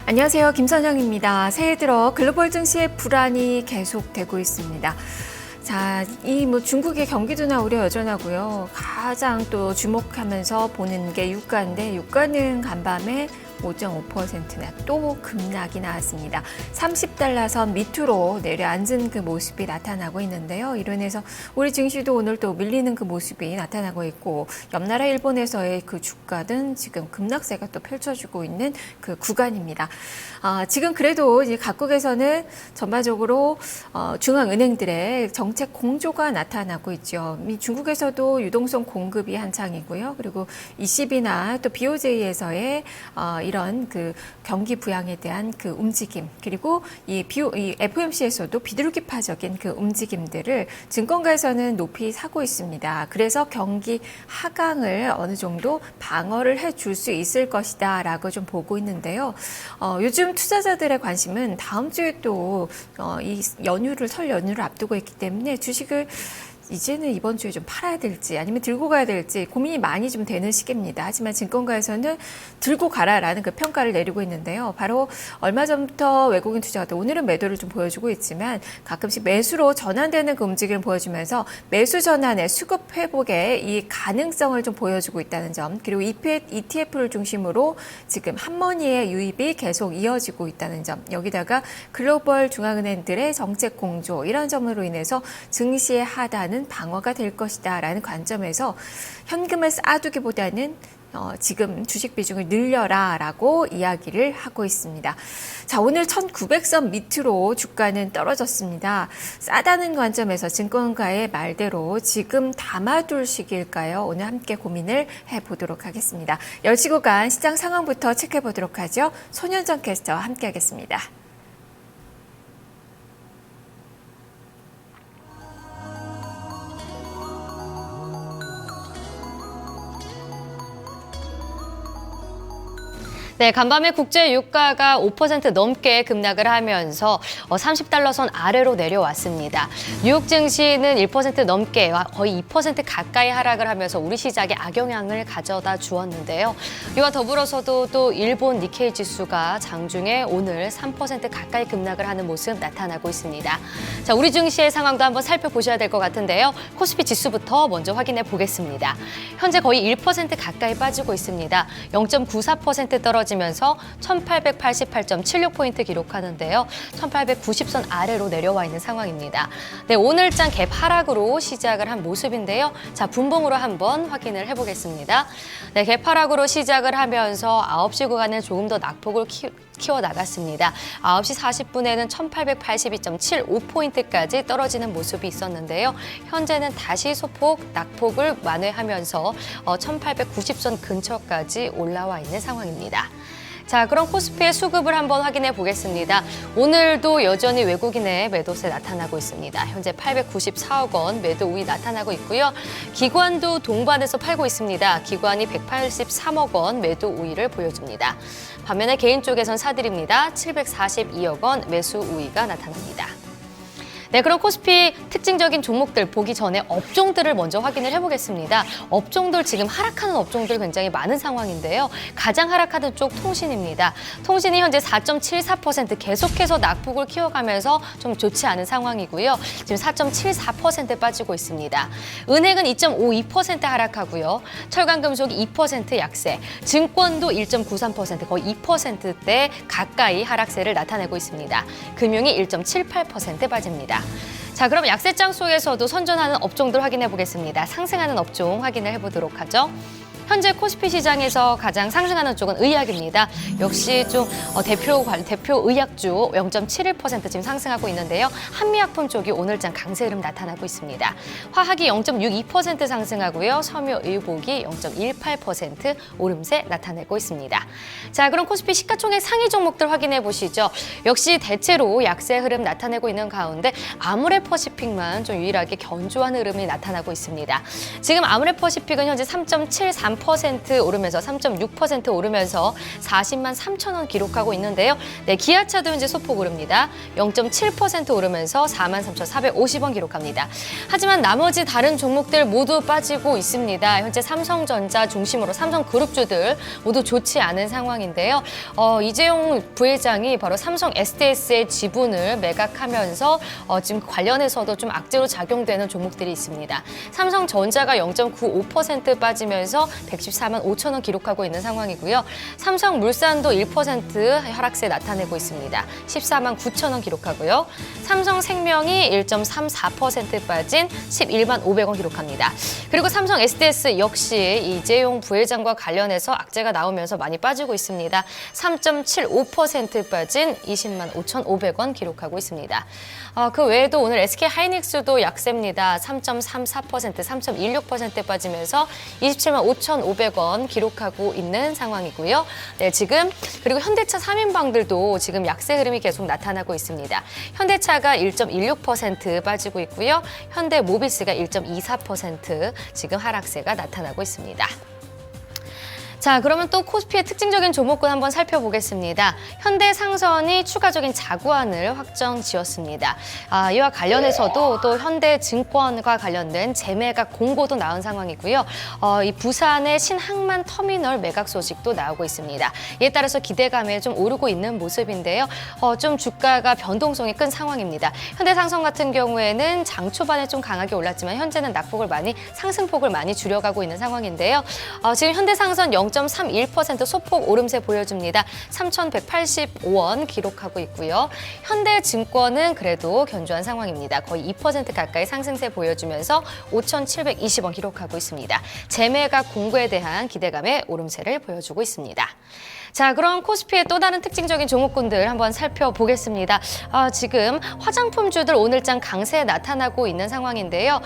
안녕하세요. 김선영입니다. 새해 들어 글로벌 증시의 불안이 계속되고 있습니다. 자, 중국의 경기도나 우려 여전하고요. 가장 또 주목하면서 보는 게 유가인데 유가는 간밤에 5.5%나 또 급락이 나왔습니다. 30달러 선 밑으로 내려앉은 그 모습이 나타나고 있는데요. 이로 인해서 우리 증시도 오늘 또 밀리는 그 모습이 나타나고 있고 옆나라 일본에서의 그 주가는 지금 급락세가 또 펼쳐지고 있는 그 구간입니다. 지금 그래도 이제 각국에서는 전반적으로 중앙은행들의 정책 공조가 나타나고 있죠. 중국에서도 유동성 공급이 한창이고요. 그리고 ECB나 또 BOJ에서의 이런 그 경기 부양에 대한 그 움직임, 그리고 이 FOMC에서도 비둘기파적인 그 움직임들을 증권가에서는 높이 사고 있습니다. 그래서 경기 하강을 어느 정도 방어를 해줄 수 있을 것이다라고 좀 보고 있는데요. 요즘 투자자들의 관심은 다음 주에 또 이 설 연휴를 앞두고 있기 때문에 주식을 이제는 이번 주에 좀 팔아야 될지 아니면 들고 가야 될지 고민이 많이 좀 되는 시기입니다. 하지만 증권가에서는 들고 가라라는 그 평가를 내리고 있는데요. 바로 얼마 전부터 외국인 투자가들 오늘은 매도를 좀 보여주고 있지만 가끔씩 매수로 전환되는 그 움직임을 보여주면서 매수 전환의 수급 회복의 이 가능성을 좀 보여주고 있다는 점, 그리고 ETF를 중심으로 지금 한머니의 유입이 계속 이어지고 있다는 점, 여기다가 글로벌 중앙은행들의 정책 공조 이런 점으로 인해서 증시의 하단은 방어가 될 것이다라는 관점에서 현금을 쌓아두기보다는 지금 주식 비중을 늘려라라고 이야기를 하고 있습니다. 자, 오늘 1900선 밑으로 주가는 떨어졌습니다. 싸다는 관점에서 증권가의 말대로 지금 담아둘 시기일까요? 오늘 함께 고민을 해보도록 하겠습니다. 10시 구간 시장 상황부터 체크해보도록 하죠. 손현정 캐스터와 함께하겠습니다. 네, 간밤에 국제 유가가 5% 넘게 급락을 하면서 30달러 선 아래로 내려왔습니다. 뉴욕 증시는 1% 넘게 거의 2% 가까이 하락을 하면서 우리 시장에 악영향을 가져다 주었는데요. 이와 더불어서도 또 일본 니케이 지수가 장중에 오늘 3% 가까이 급락을 하는 모습 나타나고 있습니다. 자, 우리 증시의 상황도 한번 살펴보셔야 될 것 같은데요. 코스피 지수부터 먼저 확인해 보겠습니다. 현재 거의 1% 가까이 빠지고 있습니다. 0.94% 떨어지면서 1888.76포인트 기록하는데요. 1890선 아래로 내려와 있는 상황입니다. 네, 오늘장 갭 하락으로 시작을 한 모습인데요. 자, 분봉으로 한번 확인을 해보겠습니다. 네, 갭 하락으로 시작을 하면서 9시 구간은 조금 더 낙폭을 키워나갔습니다. 9시 40분에는 1882.75포인트까지 떨어지는 모습이 있었는데요. 현재는 다시 소폭 낙폭을 만회하면서 1890선 근처까지 올라와 있는 상황입니다. 자, 그럼 코스피의 수급을 한번 확인해 보겠습니다. 오늘도 여전히 외국인의 매도세 나타나고 있습니다. 현재 894억 원 매도 우위 나타나고 있고요. 기관도 동반해서 팔고 있습니다. 기관이 183억 원 매도 우위를 보여줍니다. 반면에 개인 쪽에선 사들입니다. 742억 원 매수 우위가 나타납니다. 네, 그럼 코스피 특징적인 종목들 보기 전에 업종들을 먼저 확인을 해보겠습니다. 업종들 지금 하락하는 업종들 굉장히 많은 상황인데요. 가장 하락하는 쪽 통신입니다. 통신이 현재 4.74% 계속해서 낙폭을 키워가면서 좀 좋지 않은 상황이고요. 지금 4.74% 빠지고 있습니다. 은행은 2.52% 하락하고요. 철강금속이 2% 약세, 증권도 1.93% 거의 2%대 가까이 하락세를 나타내고 있습니다. 금융이 1.78% 빠집니다. 자, 그럼 약세장 속에서도 선전하는 업종들 확인해 보겠습니다. 상승하는 업종 확인을 해보도록 하죠. 현재 코스피 시장에서 가장 상승하는 쪽은 의약입니다. 역시 좀 대표 의약주 0.71% 지금 상승하고 있는데요. 한미약품 쪽이 오늘장 강세 흐름 나타나고 있습니다. 화학이 0.62% 상승하고요. 섬유의복이 0.18% 오름세 나타내고 있습니다. 자, 그럼 코스피 시가총액 상위 종목들 확인해 보시죠. 역시 대체로 약세 흐름 나타내고 있는 가운데 아모레퍼시픽만 좀 유일하게 견조한 흐름이 나타나고 있습니다. 지금 아모레퍼시픽은 현재 3.73% 3.6% 오르면서 40만 3천 원 기록하고 있는데요. 네, 기아차도 현재 소폭 오릅니다. 0.7% 오르면서 43,450원 기록합니다. 하지만 나머지 다른 종목들 모두 빠지고 있습니다. 현재 삼성전자 중심으로 삼성그룹주들 모두 좋지 않은 상황인데요. 이재용 부회장이 바로 삼성 SDS의 지분을 매각하면서 지금 관련해서도 좀 악재로 작용되는 종목들이 있습니다. 삼성전자가 0.95% 빠지면서 114만 5천 원 기록하고 있는 상황이고요. 삼성물산도 1% 하락세 나타내고 있습니다. 14만 9천 원 기록하고요. 삼성생명이 1.34% 빠진 11만 500원 기록합니다. 그리고 삼성 SDS 역시 이재용 부회장과 관련해서 악재가 나오면서 많이 빠지고 있습니다. 3.75% 빠진 20만 5,500원 기록하고 있습니다. 그 외에도 오늘 SK하이닉스도 약세입니다. 3.34%, 3.16% 빠지면서 27만 5,500원 기록하고 있는 상황이고요. 네, 지금 그리고 현대차 3인방들도 지금 약세 흐름이 계속 나타나고 있습니다. 현대차가 1.16% 빠지고 있고요. 현대모비스가 1.24% 지금 하락세가 나타나고 있습니다. 자, 그러면 또 코스피의 특징적인 종목군 한번 살펴보겠습니다. 현대상선이 추가적인 자구안을 확정 지었습니다. 이와 관련해서도 또 현대증권과 관련된 재매각 공고도 나온 상황이고요. 이 부산의 신항만 터미널 매각 소식도 나오고 있습니다. 이에 따라서 기대감에 좀 오르고 있는 모습인데요. 좀 주가가 변동성이 큰 상황입니다. 현대상선 같은 경우에는 장 초반에 좀 강하게 올랐지만 현재는 상승폭을 많이 줄여가고 있는 상황인데요. 지금 현대상선 0.31% 소폭 오름세 보여줍니다. 3,185원 기록하고 있고요. 현대증권은 그래도 견조한 상황입니다. 거의 2% 가까이 상승세 보여주면서 5,720원 기록하고 있습니다. 재매각 공고에 대한 기대감의 오름세를 보여주고 있습니다. 자, 그럼 코스피의 또 다른 특징적인 종목군들 한번 살펴보겠습니다. 지금 화장품주들 오늘장 강세 나타나고 있는 상황인데요.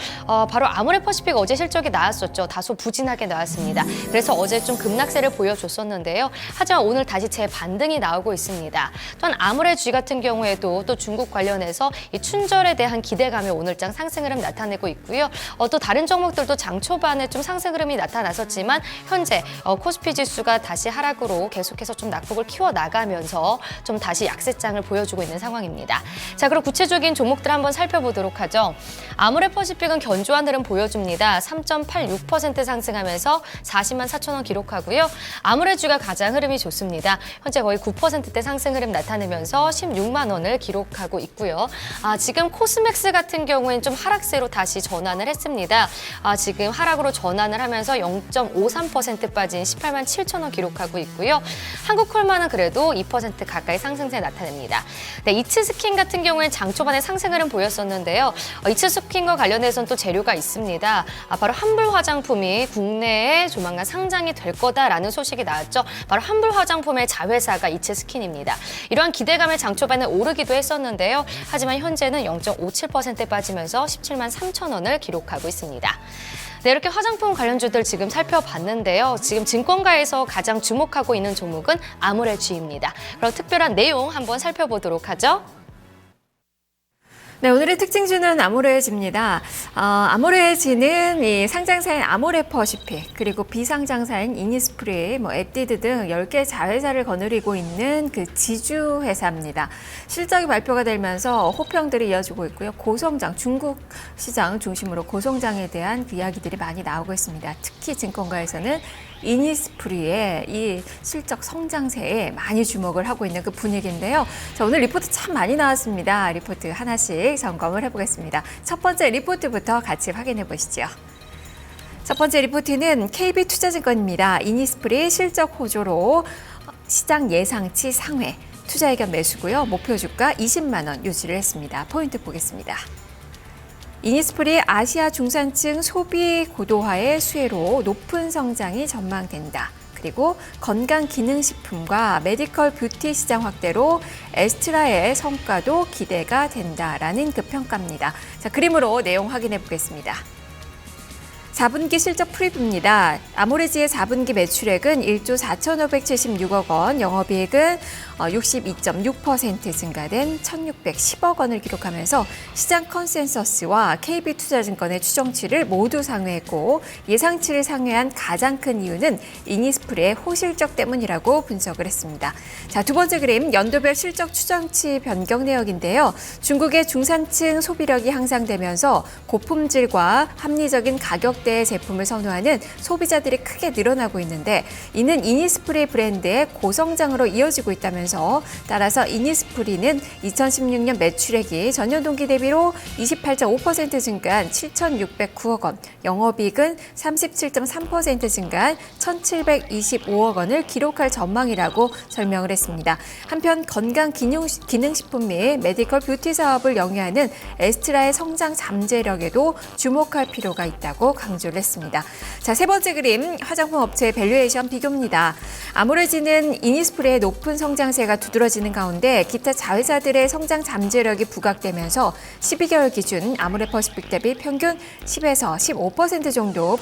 바로 아모레퍼시픽 어제 실적이 나왔었죠. 다소 부진하게 나왔습니다. 그래서 어제 좀 급락세를 보여줬었는데요. 하지만 오늘 다시 재반등이 나오고 있습니다. 또한 아모레 G 같은 경우에도 또 중국 관련해서 이 춘절에 대한 기대감이 오늘장 상승 흐름 나타내고 있고요. 또 다른 종목들도 장 초반에 좀 상승 흐름이 나타났었지만 현재 코스피 지수가 다시 하락으로 계속해서 좀 낙폭을 키워나가면서 좀 다시 약세장을 보여주고 있는 상황입니다. 자, 그럼 구체적인 종목들 한번 살펴보도록 하죠. 아모레퍼시픽은 견조한 흐름 보여줍니다. 3.86% 상승하면서 40만 4천 원 기록하고요. 아모레주가 가장 흐름이 좋습니다. 현재 거의 9%대 상승 흐름 나타내면서 16만 원을 기록하고 있고요. 지금 코스맥스 같은 경우에는 좀 하락세로 다시 전환을 했습니다. 지금 하락으로 전환을 하면서 0.53% 빠진 18만 7천 원 기록하고 있고요. 한국콜마는 그래도 2% 가까이 상승세 나타냅니다. 네, 이츠스킨 같은 경우에는 장 초반에 상승 흐름 보였었는데요. 이츠스킨과 관련해서는 또 재료가 있습니다. 바로 환불 화장품이 국내에 조만간 상장이 될 거다라는 소식이 나왔죠. 바로 환불 화장품의 자회사가 이츠스킨입니다. 이러한 기대감에 장 초반에 오르기도 했었는데요. 하지만 현재는 0.57% 빠지면서 17만 3천 원을 기록하고 있습니다. 네, 이렇게 화장품 관련주들 지금 살펴봤는데요. 지금 증권가에서 가장 주목하고 있는 종목은 아모레G입니다. 그럼 특별한 내용 한번 살펴보도록 하죠. 네, 오늘의 특징주는 아모레지입니다. 아모레지는 이 상장사인 아모레퍼시픽, 그리고 비상장사인 이니스프리, 에뛰드 등 10개 자회사를 거느리고 있는 그 지주회사입니다. 실적이 발표가 되면서 호평들이 이어지고 있고요. 고성장, 중국 시장 중심으로 고성장에 대한 그 이야기들이 많이 나오고 있습니다. 특히 증권가에서는 이니스프리의 이 실적 성장세에 많이 주목을 하고 있는 그 분위기인데요. 자, 오늘 리포트 참 많이 나왔습니다. 리포트 하나씩 점검을 해보겠습니다. 첫 번째 리포트부터 같이 확인해 보시죠. 첫 번째 리포트는 KB투자증권입니다. 이니스프리 실적 호조로 시장 예상치 상회, 투자의견 매수고요. 목표 주가 20만 원 유지를 했습니다. 포인트 보겠습니다. 이니스프리 아시아 중산층 소비 고도화의 수혜로 높은 성장이 전망된다. 그리고 건강기능식품과 메디컬 뷰티 시장 확대로 에스트라의 성과도 기대가 된다라는 그 평가입니다. 자, 그림으로 내용 확인해 보겠습니다. 4분기 실적 프리뷰입니다. 아모레지의 4분기 매출액은 1조 4,576억 원, 영업이익은 62.6% 증가된 1,610억 원을 기록하면서 시장 컨센서스와 KB투자증권의 추정치를 모두 상회했고 예상치를 상회한 가장 큰 이유는 이니스프리의 호실적 때문이라고 분석을 했습니다. 자, 두 번째 그림, 연도별 실적 추정치 변경 내역인데요. 중국의 중산층 소비력이 향상되면서 고품질과 합리적인 가격대의 제품을 선호하는 소비자들이 크게 늘어나고 있는데 이는 이니스프리 브랜드의 고성장으로 이어지고 있다면서 따라서 이니스프리는 2016년 매출액이 전년 동기 대비로 28.5% 증가한 7,609억 원, 영업이익은 37.3% 증가한 1,725억 원을 기록할 전망이라고 설명을 했습니다. 한편 건강기능식품 및 메디컬 뷰티 사업을 영위하는 에스트라의 성장 잠재력에도 주목할 필요가 있다고 강조를 했습니다. 자, 세 번째 그림, 화장품 업체의 밸류에이션 비교입니다. 아모레지는 이니스프리의 높은 성장세가 두드러지는 가운데 기타 자회사들의 성장 잠재력이 부각되면서 12개월 기준 아모레퍼시픽 대비 평균 10에서 15% 정도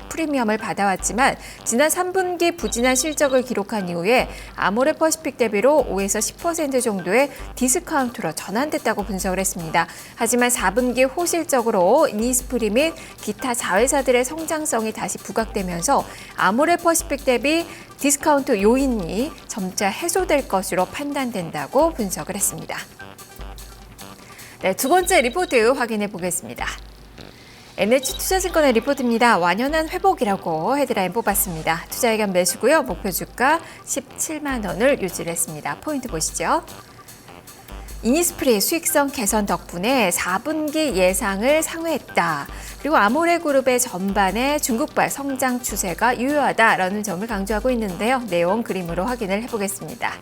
프리미엄을 받아왔지만 지난 3분기 부진한 실적을 기록한 이후에 아모레퍼시픽 대비로 5에서 10% 정도의 디스카운트로 전환됐다고 분석을 했습니다. 하지만 4분기 호실적으로 이니스프리 및 기타 자회사들의 성장성이 다시 부각되면서 아모레퍼시픽 대비 디스카운트 요인이 점차 해소될 것으로 판단된다고 분석을 했습니다. 네, 두 번째 리포트 확인해 보겠습니다. NH투자증권의 리포트입니다. 완연한 회복이라고 헤드라인 뽑았습니다. 투자 의견 매수고요. 목표 주가 17만 원을 유지를 했습니다. 포인트 보시죠. 이니스프리 수익성 개선 덕분에 4분기 예상을 상회했다. 그리고 아모레그룹의 전반의 중국발 성장 추세가 유효하다라는 점을 강조하고 있는데요. 내용 그림으로 확인을 해보겠습니다.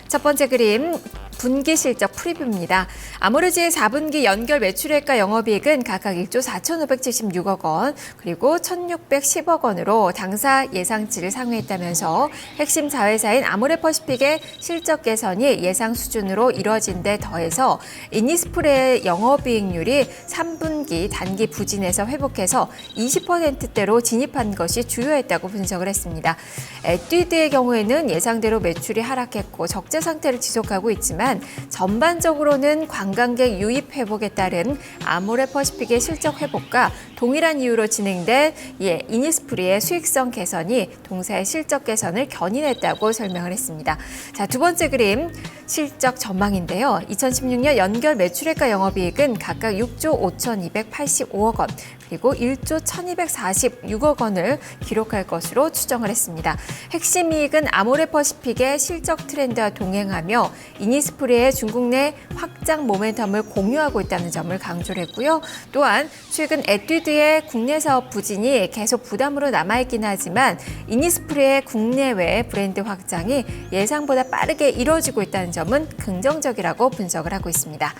첫 번째 그림, 분기 실적 프리뷰입니다. 아모레지의 4분기 연결 매출액과 영업이익은 각각 1조 4,576억 원, 그리고 1,610억 원으로 당사 예상치를 상회했다면서 핵심 자회사인 아모레퍼시픽의 실적 개선이 예상 수준으로 이뤄진 데 더해서 이니스프리의 영업이익률이 3분기 단기 부진에서 회복해서 20%대로 진입한 것이 주요했다고 분석을 했습니다. 에뛰드의 경우에는 예상대로 매출이 하락했고 적자 상태를 지속하고 있지만 전반적으로는 관광객 유입 회복에 따른 아모레퍼시픽의 실적 회복과 동일한 이유로 진행된 이니스프리의 수익성 개선이 동사의 실적 개선을 견인했다고 설명을 했습니다. 자, 두 번째 그림, 실적 전망인데요. 2016년 연결 매출액과 영업이익은 각각 6조 5,285억 원, 그리고 1조 1,246억 원을 기록할 것으로 추정을 했습니다. 핵심 이익은 아모레퍼시픽의 실적 트렌드와 동행하며 이니스프리의 중국 내 확장 모멘텀을 공유하고 있다는 점을 강조를 했고요. 또한 최근 에뛰드의 국내 사업 부진이 계속 부담으로 남아있긴 하지만 이니스프리의 국내외 브랜드 확장이 예상보다 빠르게 이루어지고 있다는 점은 긍정적이라고 분석을 하고 있습니다.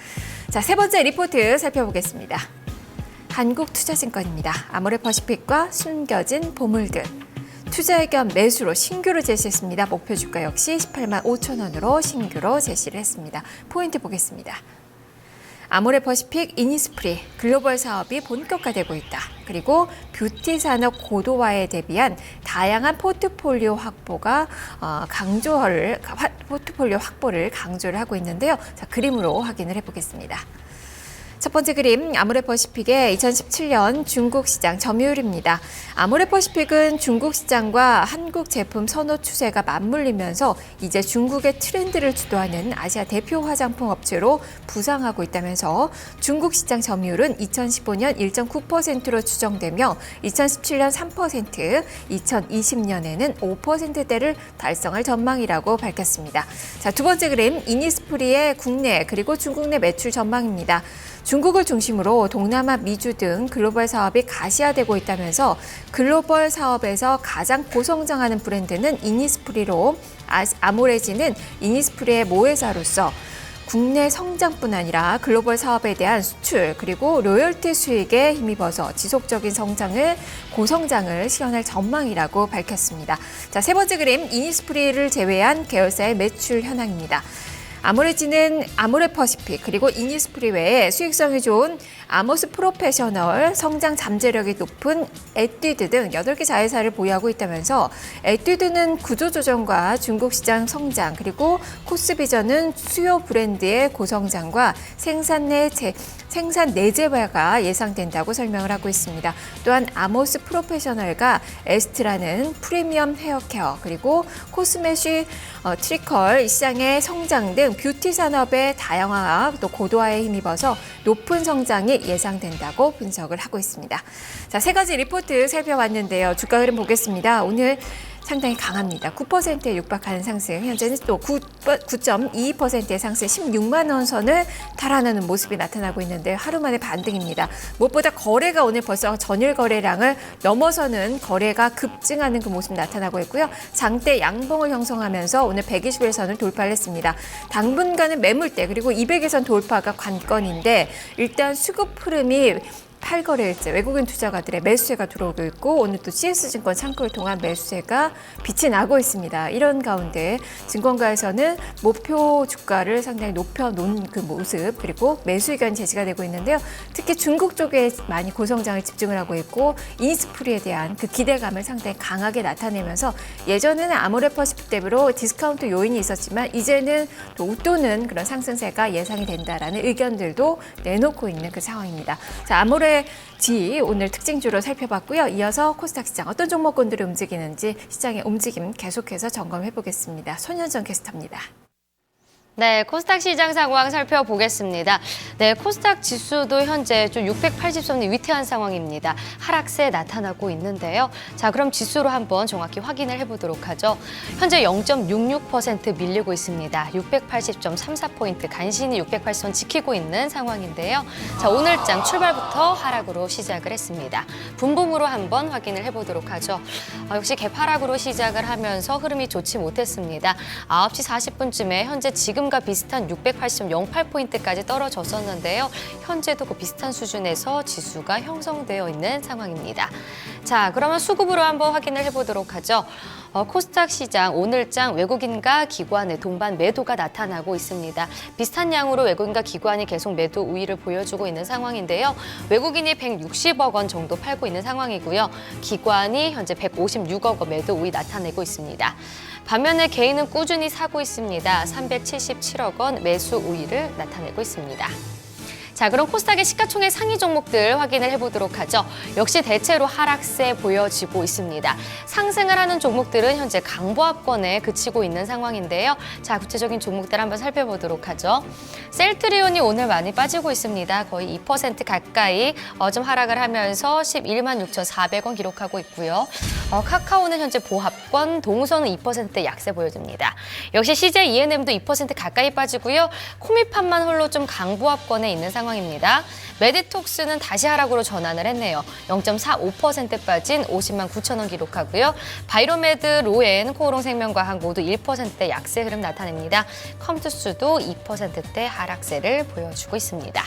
자, 세 번째 리포트 살펴보겠습니다. 한국투자증권입니다. 아모레퍼시픽과 숨겨진 보물들. 투자 의견 매수로 신규로 제시했습니다. 목표 주가 역시 18만 5천 원으로 신규로 제시를 했습니다. 포인트 보겠습니다. 아모레퍼시픽 이니스프리 글로벌 사업이 본격화되고 있다. 그리고 뷰티 산업 고도화에 대비한 다양한 포트폴리오 확보를 강조를 하고 있는데요. 자, 그림으로 확인을 해보겠습니다. 첫 번째 그림, 아모레퍼시픽의 2017년 중국 시장 점유율입니다. 아모레퍼시픽은 중국 시장과 한국 제품 선호 추세가 맞물리면서 이제 중국의 트렌드를 주도하는 아시아 대표 화장품 업체로 부상하고 있다면서 중국 시장 점유율은 2015년 1.9%로 추정되며 2017년 3%, 2020년에는 5%대를 달성할 전망이라고 밝혔습니다. 자, 두 번째 그림, 이니스프리의 국내 그리고 중국 내 매출 전망입니다. 중국을 중심으로 동남아, 미주 등 글로벌 사업이 가시화되고 있다면서 글로벌 사업에서 가장 고성장하는 브랜드는 이니스프리로 아모레지는 이니스프리의 모회사로서 국내 성장뿐 아니라 글로벌 사업에 대한 수출 그리고 로열티 수익에 힘입어서 지속적인 고성장을 시현할 전망이라고 밝혔습니다. 자, 세 번째 그림, 이니스프리를 제외한 계열사의 매출 현황입니다. 아모레지는 아모레퍼시픽 그리고 이니스프리 외에 수익성이 좋은 아모스 프로페셔널, 성장 잠재력이 높은 에뛰드 등 8개 자회사를 보유하고 있다면서 에뛰드는 구조조정과 중국 시장 성장 그리고 코스비전은 수요 브랜드의 고성장과 생산 내재화가 예상된다고 설명을 하고 있습니다. 또한 아모스 프로페셔널과 에스트라는 프리미엄 헤어케어 그리고 코스메쉬 트리컬 시장의 성장 등 뷰티 산업의 다양화 또 고도화에 힘입어서 높은 성장이 예상된다고 분석을 하고 있습니다. 자, 세 가지 리포트 살펴봤는데요. 주가 흐름 보겠습니다. 오늘 상당히 강합니다. 9%에 육박하는 상승, 현재는 또 9.22%의 상승, 16만 원 선을 달아나는 모습이 나타나고 있는데 하루 만에 반등입니다. 무엇보다 거래가 오늘 벌써 전일 거래량을 넘어서는 거래가 급증하는 그 모습이 나타나고 있고요. 장대 양봉을 형성하면서 오늘 120일선을 돌파를 했습니다. 당분간은 매물대 그리고 200일선 돌파가 관건인데 일단 수급 흐름이 8거래일째 외국인 투자가들의 매수세가 들어오고 있고 오늘 또 CS증권 창구를 통한 매수세가 빛이 나고 있습니다. 이런 가운데 증권가에서는 목표 주가를 상당히 높여놓은 그 모습 그리고 매수 의견 제시가 되고 있는데요. 특히 중국 쪽에 많이 고성장을 집중을 하고 있고 이니스프리에 대한 그 기대감을 상당히 강하게 나타내면서 예전에는 아모레퍼시픽 대비로 디스카운트 요인이 있었지만 이제는 또 웃도는 그런 상승세가 예상이 된다라는 의견들도 내놓고 있는 그 상황입니다. 자, 아모레 지 오늘 특징주로 살펴봤고요. 이어서 코스닥 시장 어떤 종목군들이 움직이는지 시장의 움직임 계속해서 점검해 보겠습니다. 손현정 캐스터입니다. 네, 코스닥 시장 상황 살펴보겠습니다. 네, 코스닥 지수도 현재 좀 680선이 위태한 상황입니다. 하락세 나타나고 있는데요. 자, 그럼 지수로 한번 정확히 확인을 해보도록 하죠. 현재 0.66% 밀리고 있습니다. 680.34포인트, 간신히 680선 지키고 있는 상황인데요. 자, 오늘장 출발부터 하락으로 시작을 했습니다. 분봉으로 한번 확인을 해보도록 하죠. 역시 개파락으로 시작을 하면서 흐름이 좋지 못했습니다. 9시 40분쯤에 현재 지금과 비슷한 680.08포인트까지 떨어졌었는데요. 현재도 그 비슷한 수준에서 지수가 형성되어 있는 상황입니다. 자, 그러면 수급으로 한번 확인을 해보도록 하죠. 코스닥 시장 오늘장 외국인과 기관의 동반 매도가 나타나고 있습니다. 비슷한 양으로 외국인과 기관이 계속 매도 우위를 보여주고 있는 상황인데요. 외국인이 160억 원 정도 팔고 있는 상황이고요. 기관이 현재 156억 원 매도 우위 나타내고 있습니다. 반면에 개인은 꾸준히 사고 있습니다. 377억 원 매수 우위를 나타내고 있습니다. 자, 그럼 코스닥의 시가총액 상위 종목들 확인을 해보도록 하죠. 역시 대체로 하락세 보여지고 있습니다. 상승을 하는 종목들은 현재 강보합권에 그치고 있는 상황인데요. 자, 구체적인 종목들 한번 살펴보도록 하죠. 셀트리온이 오늘 많이 빠지고 있습니다. 거의 2% 가까이 좀 하락을 하면서 11만 6,400원 기록하고 있고요. 카카오는 현재 보합권, 동선은 2%대 약세 보여집니다. 역시 CJ ENM도 2% 가까이 빠지고요. 코미팜만 홀로 좀 강보합권에 있는 상황입니다. 메디톡스는 다시 하락으로 전환을 했네요. 0.45% 빠진 50만 9천 원 기록하고요. 바이로메드, 로엔, 코오롱생명과학 모두 1%대 약세 흐름 나타냅니다. 컴투스도 2%대 하락세를 보여주고 있습니다.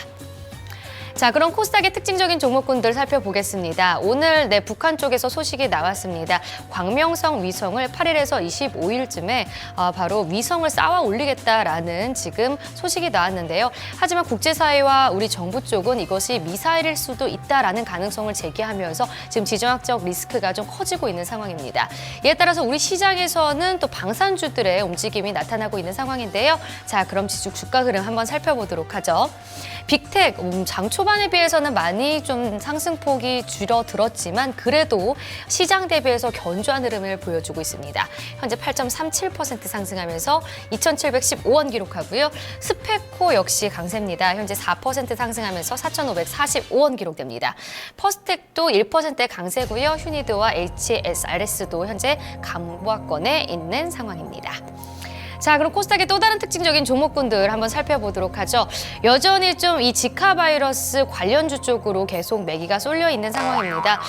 자, 그럼 코스닥의 특징적인 종목군들 살펴보겠습니다. 오늘 북한 쪽에서 소식이 나왔습니다. 광명성 위성을 8일에서 25일쯤에 바로 위성을 쌓아 올리겠다라는 지금 소식이 나왔는데요. 하지만 국제사회와 우리 정부 쪽은 이것이 미사일일 수도 있다라는 가능성을 제기하면서 지금 지정학적 리스크가 좀 커지고 있는 상황입니다. 이에 따라서 우리 시장에서는 또 방산주들의 움직임이 나타나고 있는 상황인데요. 자, 그럼 지수 주가 흐름 한번 살펴보도록 하죠. 빅텍 장 초반에 비해서는 많이 좀 상승폭이 줄어들었지만 그래도 시장 대비해서 견조한 흐름을 보여주고 있습니다. 현재 8.37% 상승하면서 2,715원 기록하고요. 스페코 역시 강세입니다. 현재 4% 상승하면서 4,545원 기록됩니다. 퍼스텍도 1%의 강세고요. 휴니드와 HSRS도 현재 강보합권에 있는 상황입니다. 자, 그럼 코스닥의 또 다른 특징적인 종목군들 한번 살펴보도록 하죠. 여전히 좀 이 지카 바이러스 관련주 쪽으로 계속 매기가 쏠려 있는 상황입니다.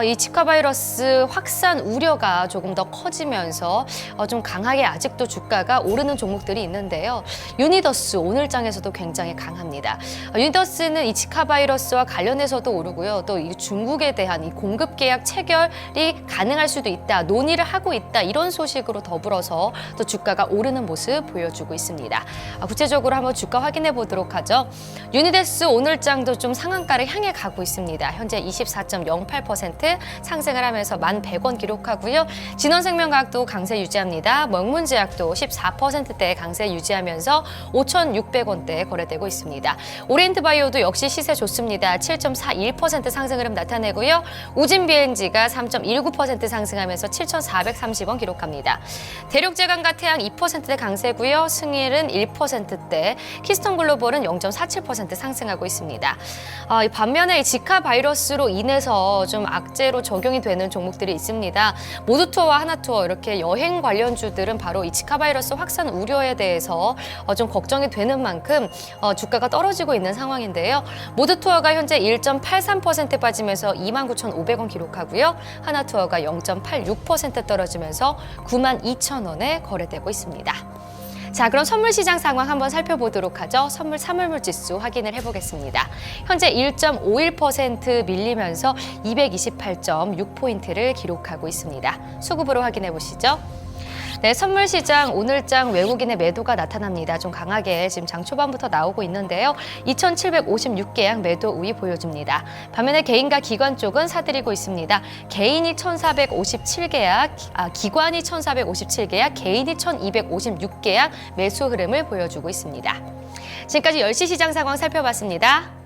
이 지카 바이러스 확산 우려가 조금 더 커지면서 좀 강하게 아직도 주가가 오르는 종목들이 있는데요. 유니더스 오늘장에서도 굉장히 강합니다. 유니더스는 이 지카 바이러스와 관련해서도 오르고요. 또 이 중국에 대한 이 공급 계약 체결이 가능할 수도 있다, 논의를 하고 있다 이런 소식으로 더불어서 또 주가가 오르는 오르는 모습 보여주고 있습니다. 구체적으로 한번 주가 확인해 보도록 하죠. 유니덱스 오늘장도 좀 상한가를 향해 가고 있습니다. 현재 24.08% 상승을 하면서 1,100원 기록하고요. 진원생명과학도 강세 유지합니다. 명문제약도 14%대의 강세 유지하면서 5,600원대에 거래되고 있습니다. 오리엔트바이오도 역시 시세 좋습니다. 7.41% 상승 흐름 나타내고요. 우진비엔지가 3.19% 상승하면서 7,430원 기록합니다. 대륙제강과 태양 2%대 강세고요. 승일은 1%대, 키스톤글로벌은 0.47% 상승하고 있습니다. 반면에 이 지카 바이러스로 인해서 좀 악재로 적용이 되는 종목들이 있습니다. 모두투어와 하나투어 이렇게 여행 관련주들은 바로 이 지카 바이러스 확산 우려에 대해서 좀 걱정이 되는 만큼 주가가 떨어지고 있는 상황인데요. 모두투어가 현재 1.83% 빠지면서 29,500원 기록하고요. 하나투어가 0.86% 떨어지면서 92,000원에 거래되고 있습니다. 자, 그럼 선물시장 상황 한번 살펴보도록 하죠. 선물 사물물지수 확인을 해보겠습니다. 현재 1.51% 밀리면서 228.6포인트를 기록하고 있습니다. 수급으로 확인해 보시죠. 네, 선물시장 오늘장 외국인의 매도가 나타납니다. 좀 강하게 지금 장 초반부터 나오고 있는데요. 2,756계약 매도 우위 보여줍니다. 반면에 개인과 기관 쪽은 사들이고 있습니다. 개인이 1,457계약, 기관이 1,457계약, 개인이 1,256계약 매수 흐름을 보여주고 있습니다. 지금까지 10시 시장 상황 살펴봤습니다.